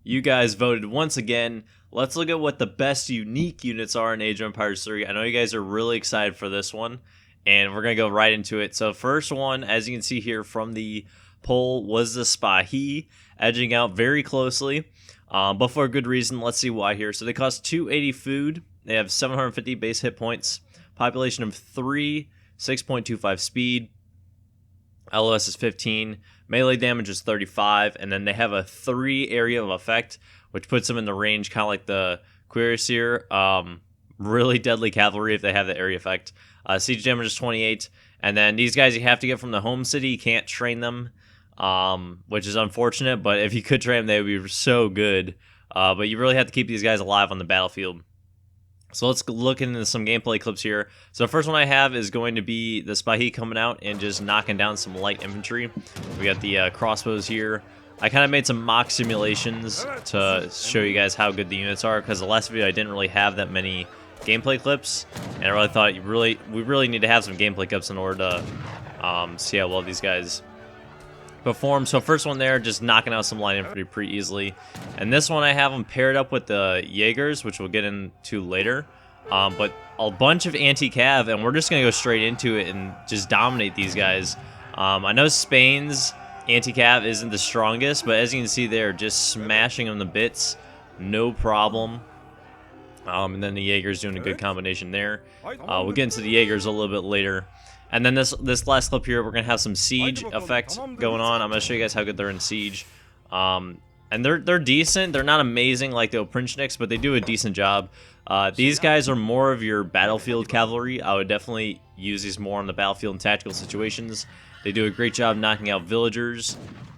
You guys voted once again. Let's look at what the best unique units are in Age of Empires 3. I know you guys are really excited for this one, and we're going to go right into it. So first one, as you can see here from the poll, was the Spyhe, edging out very closely, but for a good reason. Let's see why here. So they cost 280 food. They have 750 base hit points, population of 3, 6.25 speed, LOS is 15, melee damage is 35, and then they have a 3 area of effect, which puts them in the range kind of like the Cuirassier. Really deadly cavalry if they have the area effect. Siege damage is 28, and then these guys you have to get from the home city. You can't train them, which is unfortunate, but if you could train them, they would be so good. But you really have to keep these guys alive on the battlefield. So let's look into some gameplay clips here. So the first one I have is going to be the Spyhe coming out and just knocking down some light infantry. We got the crossbows here. I kind of made some mock simulations to show you guys how good the units are, because the last video I didn't really have that many gameplay clips, and I really thought we really need to have some gameplay clips in order to see how well these guys perform. So first one there, just knocking out some light infantry pretty easily. And this one I have them paired up with the Jaegers, which we'll get into later. But a bunch of anti-cav, and we're just going to go straight into it and just dominate these guys. I know Spain's anti-cav isn't the strongest, but as you can see there, just smashing them to bits, no problem. And then the Jaeger's doing a good combination there. We'll get into the Jaegers a little bit later. And then this last clip here, we're going to have some siege effect going on. I'm going to show you guys how good they're in siege. And they're decent. They're not amazing like the Oprinchniks, but they do a decent job. These guys are more of your battlefield cavalry. I would definitely use these more on the battlefield in tactical situations. They do a great job knocking out villagers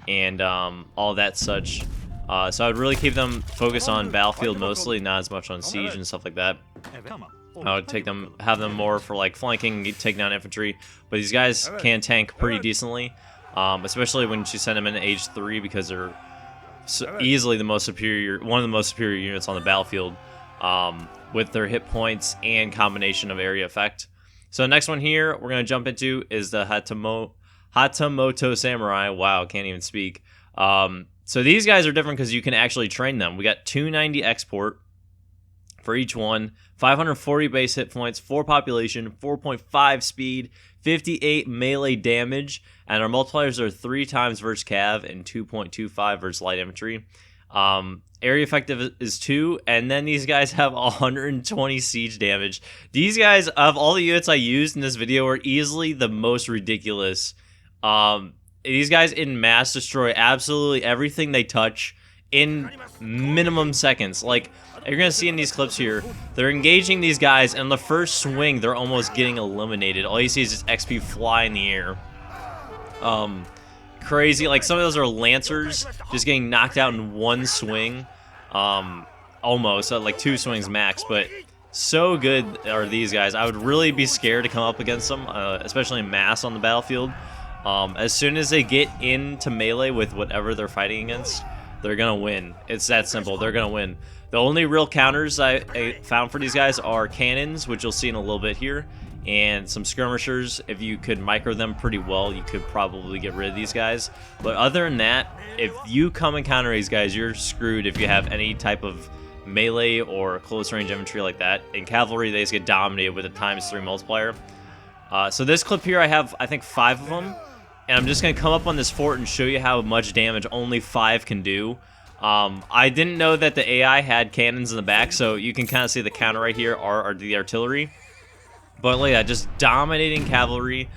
and all that such. So I would really keep them focused on battlefield mostly, not as much on siege and stuff like that. I would have them more for like flanking, take down infantry. But these guys can tank pretty decently, especially when you send them in Age 3, because they're easily one of the most superior units on the battlefield, with their hit points and combination of area effect. So the next one here we're going to jump into is the Hatamoto Samurai. Wow, can't even speak. So these guys are different because you can actually train them. We got 290 export for each one, 540 base hit points, 4 population, 4.5 speed, 58 melee damage, and our multipliers are 3 times versus cav and 2.25 versus light infantry. Area effective is 2, and then these guys have 120 siege damage. These guys, of all the units I used in this video, are easily the most ridiculous. These guys in mass destroy absolutely everything they touch in minimum seconds. Like, you're going to see in these clips here, they're engaging these guys, and the first swing, they're almost getting eliminated. All you see is just XP fly in the air. Crazy. Like, some of those are Lancers just getting knocked out in one swing. Almost. Like 2 swings max, but so good are these guys. I would really be scared to come up against them, especially in mass on the battlefield. As soon as they get into melee with whatever they're fighting against, they're going to win. It's that simple. They're going to win. The only real counters I found for these guys are cannons, which you'll see in a little bit here, and some skirmishers. If you could micro them pretty well, you could probably get rid of these guys. But other than that, if you come and counter these guys, you're screwed if you have any type of melee or close range infantry like that. In cavalry, they just get dominated with a ×3 multiplier. So this clip here, I have, I think, 5 of them. And I'm just going to come up on this fort and show you how much damage only 5 can do. I didn't know that the AI had cannons in the back, so you can kind of see the counter right here are the artillery. But yeah, just dominating cavalry,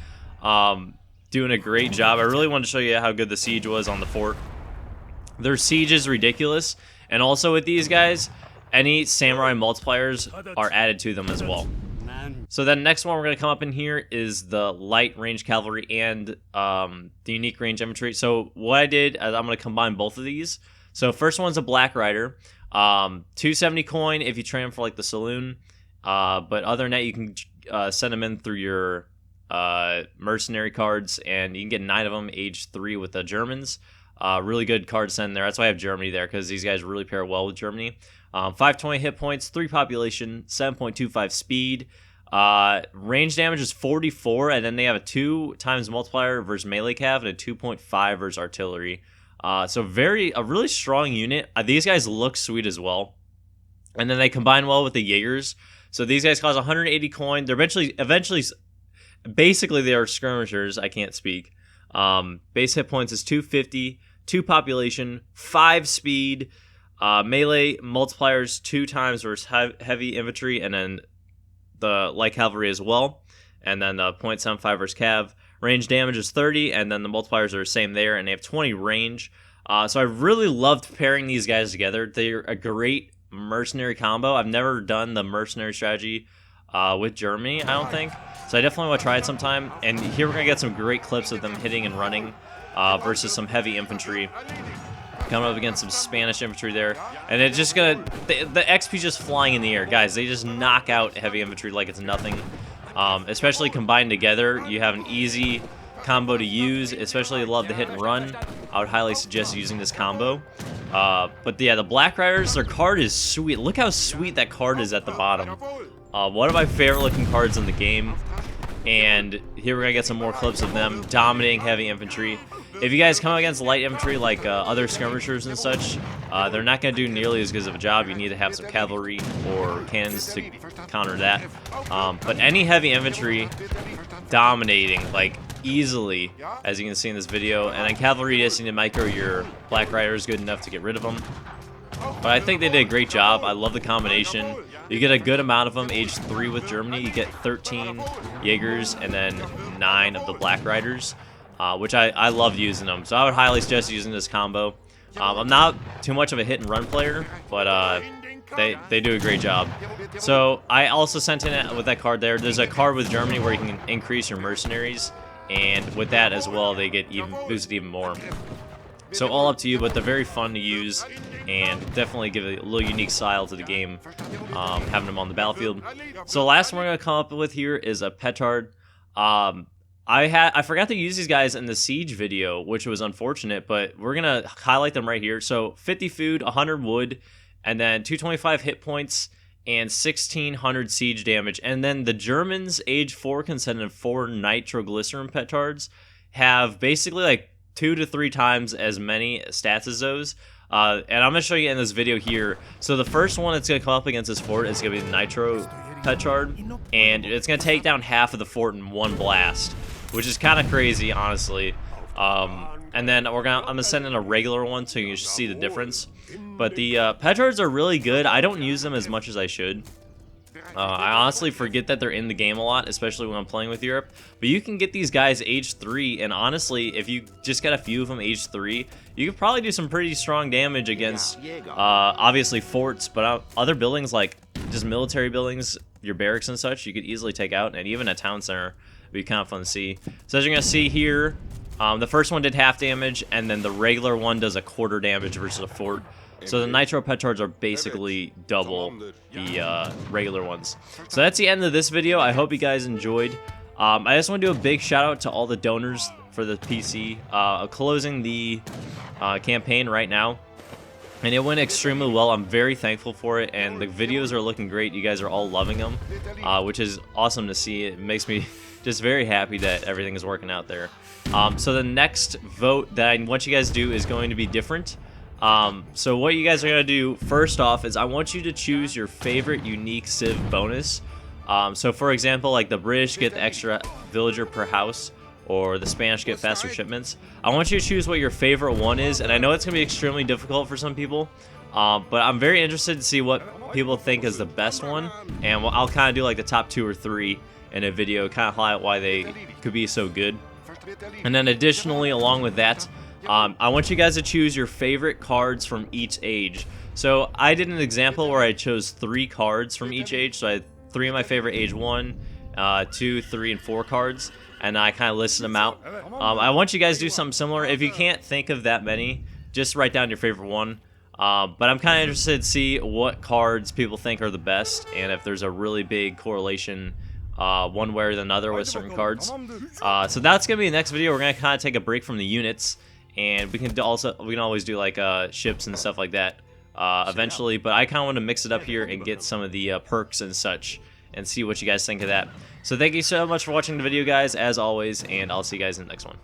doing a great job. I really wanted to show you how good the siege was on the fort. Their siege is ridiculous, and also with these guys, any samurai multipliers are added to them as well. So then next one we're going to come up in here is the light range cavalry and the unique range infantry. So what I did is I'm going to combine both of these. So first one's a Black Rider, 270 coin if you train them for like the saloon. But other than that, you can send them in through your mercenary cards, and you can get 9 of them, Age 3 with the Germans. Really good card send there. That's why I have Germany there, because these guys really pair well with Germany. 520 hit points, 3 population, 7.25 speed. Range damage is 44, and then they have a 2 times multiplier versus melee cav and a 2.5 versus artillery. So a really strong unit. These guys look sweet as well. And then they combine well with the Jaegers. So these guys cost 180 coin. They're eventually, basically they are skirmishers. I can't speak. Base hit points is 250, 2 population, 5 speed, melee multipliers 2 times versus heavy infantry, and then the light cavalry as well. And then the 0.75 versus cav. Range damage is 30, and then the multipliers are the same there, and they have 20 range. So I really loved pairing these guys together. They're a great mercenary combo. I've never done the mercenary strategy with Germany, I don't think. So I definitely want to try it sometime. And here we're going to get some great clips of them hitting and running versus some heavy infantry. Coming up against some Spanish infantry there. And it's just going to... The XP just flying in the air. Guys, they just knock out heavy infantry like it's nothing. Especially combined together, you have an easy combo to use. Especially love the hit and run. I would highly suggest using this combo. But yeah, the Black Riders, their card is sweet. Look how sweet that card is at the bottom. One of my favorite looking cards in the game. And here we're going to get some more clips of them dominating heavy infantry. If you guys come against light infantry like other skirmishers and such, they're not going to do nearly as good of a job. You need to have some cavalry or cannons to counter that. But any heavy infantry dominating, like, easily, as you can see in this video. And then cavalry, just need to micro your Black Riders good enough to get rid of them. But I think they did a great job. I love the combination. You get a good amount of them. Age 3 with Germany, you get 13 Jaegers and then 9 of the Black Riders, which I love using them. So I would highly suggest using this combo. I'm not too much of a hit and run player, but they do a great job. So I also sent in with that card there. There's a card with Germany where you can increase your mercenaries, and with that as well, they get boosted even more. So all up to you, but they're very fun to use and definitely give a little unique style to the game, having them on the battlefield. So the last one we're going to come up with here is a Petard. I forgot to use these guys in the Siege video, which was unfortunate, but we're going to highlight them right here. So 50 food, 100 wood, and then 225 hit points, and 1600 siege damage. And then the Germans, age 4, consistent of 4 nitroglycerin Petards, have basically like 2 to 3 times as many stats as those. And I'm going to show you in this video here. So the first one that's going to come up against this fort is going to be the Nitro Petard, and it's going to take down half of the fort in one blast, which is kind of crazy, honestly. And then I'm going to send in a regular one so you can see the difference. But the Petards are really good. I don't use them as much as I should. I honestly forget that they're in the game a lot, especially when I'm playing with Europe. But you can get these guys age 3, and honestly, if you just get a few of them age 3, you could probably do some pretty strong damage against, obviously, forts, but other buildings like just military buildings, your barracks and such, you could easily take out, and even a town center would be kind of fun to see. So as you're going to see here, the first one did half damage, and then the regular one does a quarter damage versus a fort. So the Nitro Petards are basically double the regular ones. So that's the end of this video. I hope you guys enjoyed. I just want to do a big shout out to all the donors for the PC. Closing the campaign right now, and it went extremely well. I'm very thankful for it, and the videos are looking great. You guys are all loving them, which is awesome to see. It makes me just very happy that everything is working out there. So the next vote that I want you guys to do is going to be different. So what you guys are going to do first off is I want you to choose your favorite unique civ bonus. So for example, like the British get the extra villager per house, or the Spanish get faster shipments. I want you to choose what your favorite one is, and I know it's going to be extremely difficult for some people, but I'm very interested to see what people think is the best one, and I'll kind of do like the top 2 or 3 in a video, kind of highlight why they could be so good. And then additionally, along with that, I want you guys to choose your favorite cards from each age. So I did an example where I chose 3 cards from each age. So I had 3 of my favorite age 1, 2, 3, and 4 cards, and I kind of listed them out. I want you guys to do something similar. If you can't think of that many, just write down your favorite one. But I'm kind of interested to see what cards people think are the best, and if there's a really big correlation one way or another with certain cards. So that's gonna be the next video. We're gonna kind of take a break from the units, and we can always do like ships and stuff like that eventually. But I kind of want to mix it up here and get some of the perks and such, and see what you guys think of that. So thank you so much for watching the video, guys, as always, and I'll see you guys in the next one.